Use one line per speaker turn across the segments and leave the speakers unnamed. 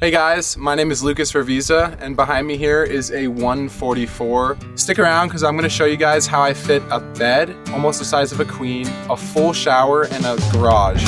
Hey guys, my name is Lucas Vervisa, and behind me here is a 144. Stick around because I'm going to show you guys how I fit a bed, almost the size of a queen, a full shower, and a garage.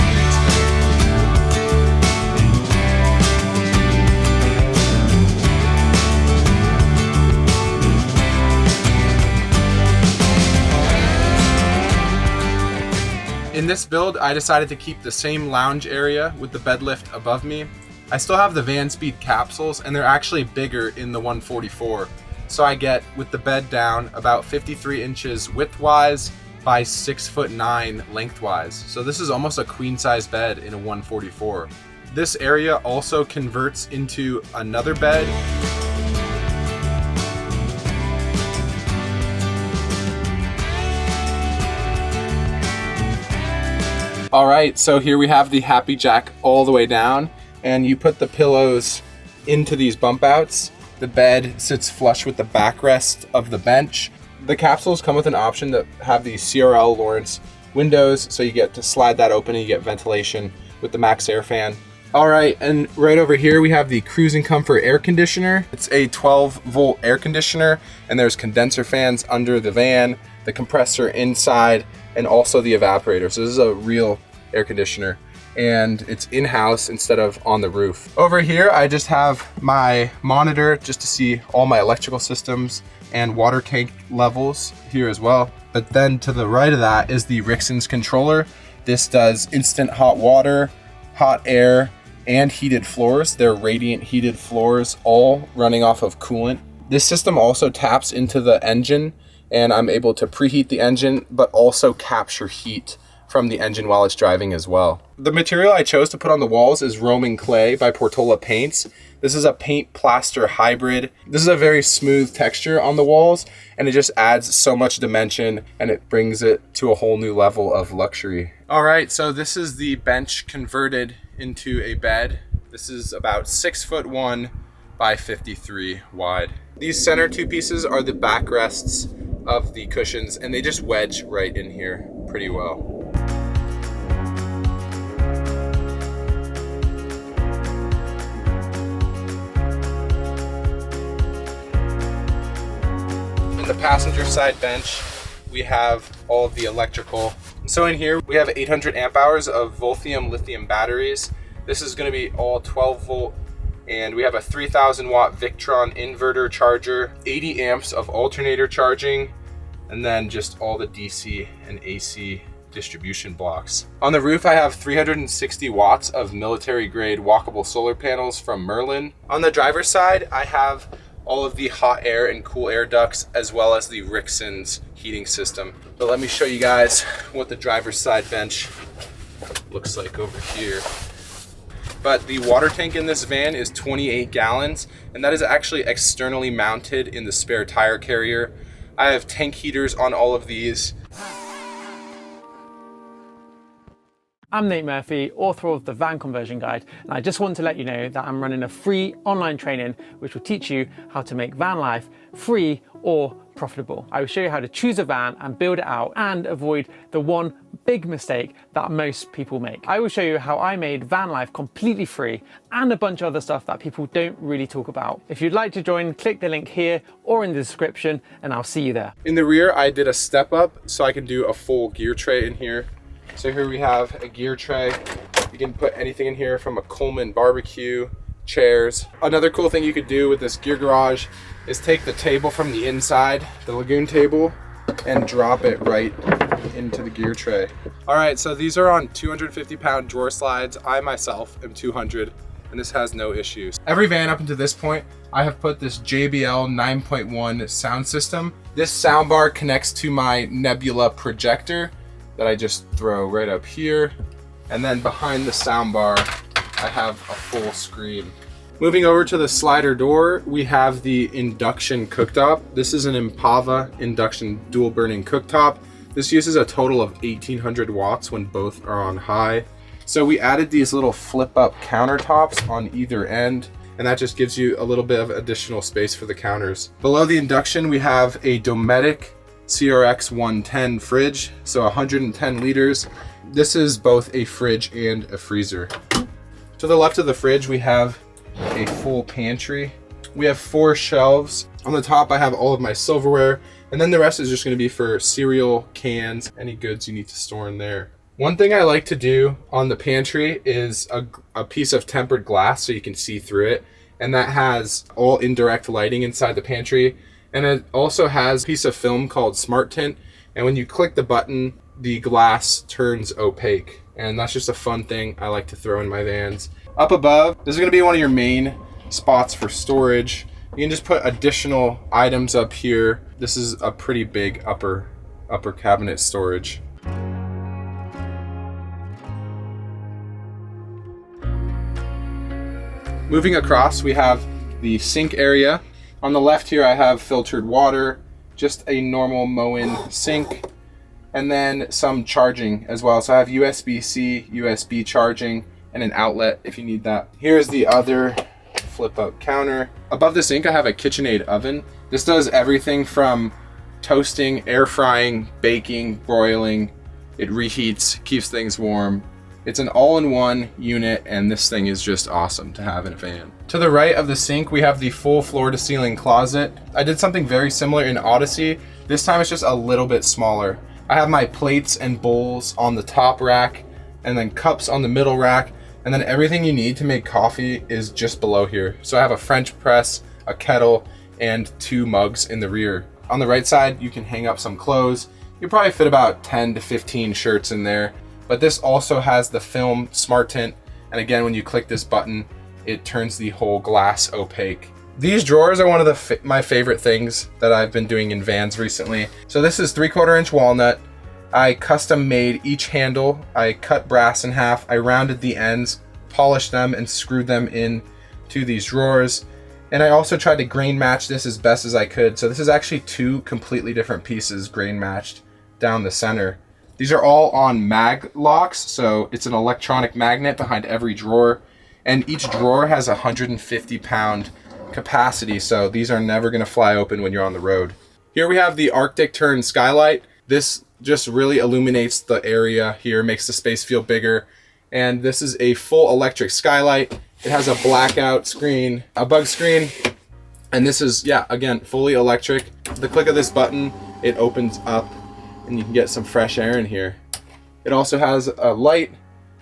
In this build, I decided to keep the same lounge area with the bed lift above me. I still have the van speed capsules, and they're actually bigger in the 144. So I get, with the bed down, about 53 inches widthwise by 6'9" lengthwise. So this is almost a queen size bed in a 144. This area also converts into another bed. All right, so here we have the Happy Jack all the way down, and you put the pillows into these bump outs. The bed sits flush with the backrest of the bench. The capsules come with an option to have these CRL Lawrence windows, so you get to slide that open and you get ventilation with the max air fan. All right, and right over here we have the Cruising Comfort air conditioner. It's a 12-volt air conditioner, and there's condenser fans under the van, the compressor inside, and also the evaporator. So this is a real air conditioner, and it's in-house instead of on the roof. Over here, I just have my monitor just to see all my electrical systems and water tank levels here as well. But then to the right of that is the Rixon's controller. This does instant hot water, hot air, and heated floors. They're radiant heated floors, all running off of coolant. This system also taps into the engine, and I'm able to preheat the engine, but also capture heat from the engine while it's driving as well. The material I chose to put on the walls is Roman Clay by Portola Paints. This is a paint plaster hybrid. This is a very smooth texture on the walls, and it just adds so much dimension, and it brings it to a whole new level of luxury. All right, so this is the bench converted into a bed. This is about 6'1" by 53 wide. These center two pieces are the backrests of the cushions, and they just wedge right in here pretty well. In the passenger side bench, we have all of the electrical. So in here, we have 800 amp hours of Volthium lithium batteries. This is going to be all 12 volt, and we have a 3000 watt Victron inverter charger, 80 amps of alternator charging, and then just all the DC and AC distribution blocks. On the roof, I have 360 watts of military grade walkable solar panels from Merlin. On the driver's side, I have all of the hot air and cool air ducts, as well as the Rixon's heating system. But let me show you guys what the driver's side bench looks like over here. But the water tank in this van is 28 gallons, and that is actually externally mounted in the spare tire carrier. I have tank heaters on all of these.
I'm Nate Murphy, author of the Van Conversion Guide, and I just want to let you know that I'm running a free online training which will teach you how to make van life free or profitable. I will show you how to choose a van and build it out and avoid the one big mistake that most people make. I will show you how I made van life completely free and a bunch of other stuff that people don't really talk about. If you'd like to join, click the link here or in the description, and I'll see you there.
In the rear, I did a step up so I can do a full gear tray in here. So here we have a gear tray. You can put anything in here from a Coleman barbecue, chairs. Another cool thing you could do with this gear garage is take the table from the inside, the Lagoon table, and drop it right into the gear tray. All right, so these are on 250-pound drawer slides. I myself am 200, and this has no issues. Every van up until this point, I have put this JBL 9.1 sound system. This soundbar connects to my Nebula projector that I just throw right up here. And then behind the soundbar, I have a full screen. Moving over to the slider door, we have the induction cooktop. This is an Impava induction dual burning cooktop. This uses a total of 1800 watts when both are on high. So we added these little flip up countertops on either end, and that just gives you a little bit of additional space for the counters. Below the induction, we have a Dometic CRX 110 fridge, so 110 liters. This is both a fridge and a freezer. To the left of the fridge, we have a full pantry. We have 4 shelves. On the top, I have all of my silverware, and then the rest is just gonna be for cereal, cans, any goods you need to store in there. One thing I like to do on the pantry is a piece of tempered glass so you can see through it, and that has all indirect lighting inside the pantry. And it also has a piece of film called Smart Tint, and when you click the button, the glass turns opaque, and that's just a fun thing I like to throw in my vans. Up above, this is gonna be one of your main spots for storage. You can just put additional items up here. This is a pretty big upper cabinet storage. Moving across, we have the sink area. On the left here, I have filtered water, just a normal Moen sink, and then some charging as well. So I have USB-C, USB charging, and an outlet if you need that. Here's the other flip up counter. Above the sink, I have a KitchenAid oven. This does everything from toasting, air frying, baking, broiling. It reheats, keeps things warm. It's an all-in-one unit, and this thing is just awesome to have in a van. To the right of the sink, we have the full floor-to-ceiling closet. I did something very similar in Odyssey. This time it's just a little bit smaller. I have my plates and bowls on the top rack, and then cups on the middle rack, and then everything you need to make coffee is just below here. So I have a French press, a kettle, and 2 mugs in the rear. On the right side, you can hang up some clothes. You probably fit about 10 to 15 shirts in there. But this also has the film Smart Tint, and again, when you click this button, it turns the whole glass opaque. These drawers are one of my favorite things that I've been doing in vans recently. So this is 3/4 inch walnut. I custom made each handle. I cut brass in half. I rounded the ends, polished them, and screwed them in to these drawers. And I also tried to grain match this as best as I could. So this is actually 2 completely different pieces grain matched down the center. These are all on mag locks, so it's an electronic magnet behind every drawer, and each drawer has a 150-pound capacity, so these are never gonna fly open when you're on the road. Here we have the Arctic Turn Skylight. This just really illuminates the area here, makes the space feel bigger, and this is a full electric skylight. It has a blackout screen, a bug screen, and this is, yeah, again, fully electric. The click of this button, it opens up, and you can get some fresh air in here. It also has a light,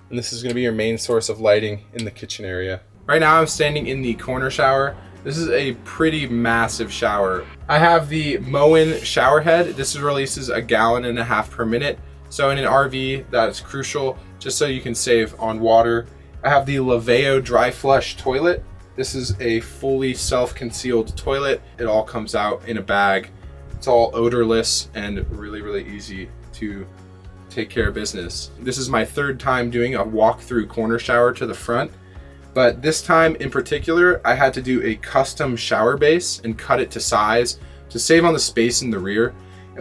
and this is gonna be your main source of lighting in the kitchen area. Right now I'm standing in the corner shower. This is a pretty massive shower. I have the Moen shower head. This releases 1.5 gallons per minute. So in an RV, that's crucial, just so you can save on water. I have the Laveo dry flush toilet. This is a fully self-concealed toilet. It all comes out in a bag. It's all odorless and really, really easy to take care of business. This is my 3rd time doing a walk-through corner shower to the front, but this time in particular, I had to do a custom shower base and cut it to size to save on the space in the rear.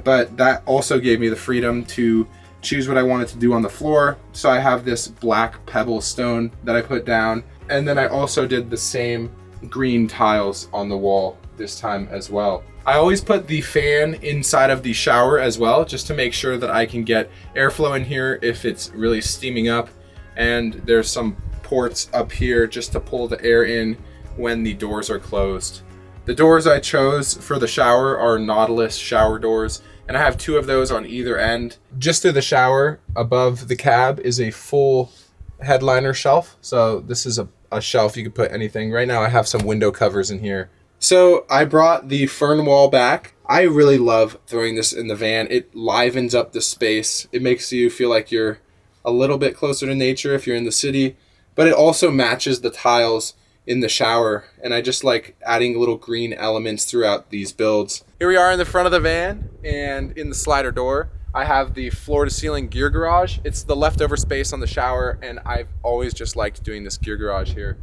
But that also gave me the freedom to choose what I wanted to do on the floor. So I have this black pebble stone that I put down, and then I also did the same green tiles on the wall this time as well. I always put the fan inside of the shower as well, just to make sure that I can get airflow in here if it's really steaming up. And there's some ports up here just to pull the air in when the doors are closed. The doors I chose for the shower are Nautilus shower doors, and I have 2 of those on either end. Just through the shower, above the cab, is a full headliner shelf. So this is a shelf you could put anything. Right now I have some window covers in here. So I brought the fern wall back. I really love throwing this in the van. It livens up the space. It makes you feel like you're a little bit closer to nature if you're in the city, but it also matches the tiles in the shower. And I just like adding little green elements throughout these builds. Here we are in the front of the van, and in the slider door, I have the floor to ceiling gear garage. It's the leftover space on the shower, and I've always just liked doing this gear garage here.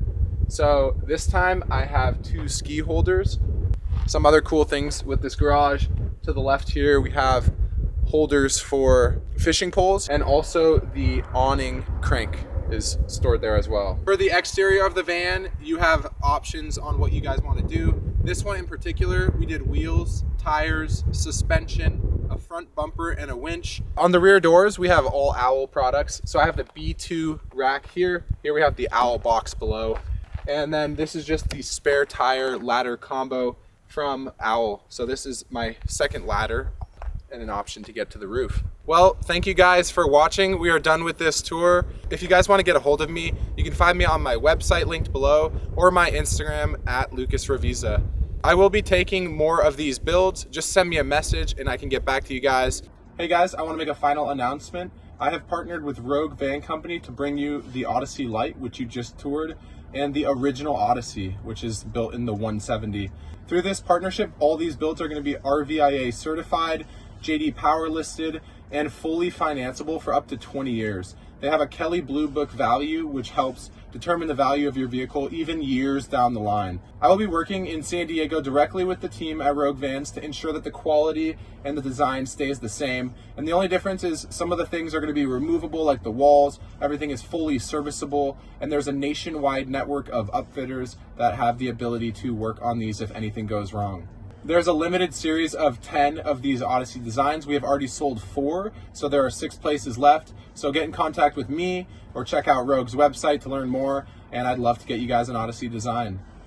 So this time I have 2 ski holders. Some other cool things with this garage. To the left here, we have holders for fishing poles, and also the awning crank is stored there as well. For the exterior of the van, you have options on what you guys want to do. This one in particular, we did wheels, tires, suspension, a front bumper, and a winch. On the rear doors, we have all Owl products. So I have the B2 rack here. Here we have the Owl box below. And then this is just the spare tire ladder combo from Owl. So this is my second ladder and an option to get to the roof. Well, thank you guys for watching. We are done with this tour. If you guys want to get a hold of me, you can find me on my website linked below or my Instagram at Lucas Revisa. I will be taking more of these builds. Just send me a message and I can get back to you guys. Hey guys, I want to make a final announcement. I have partnered with Rogue Van Company to bring you the Odyssey Light, which you just toured, and the original Odyssey, which is built in the 170. Through this partnership, all these builds are going to be RVIA certified, JD Power listed, and fully financeable for up to 20 years. They have a Kelley Blue Book value, which helps determine the value of your vehicle even years down the line. I will be working in San Diego directly with the team at Rogue Vans to ensure that the quality and the design stays the same. And the only difference is some of the things are going to be removable, like the walls. Everything is fully serviceable, and there's a nationwide network of upfitters that have the ability to work on these if anything goes wrong. There's a limited series of 10 of these Odyssey designs. We have already sold 4, so there are 6 places left. So get in contact with me or check out Rogue's website to learn more, and I'd love to get you guys an Odyssey design.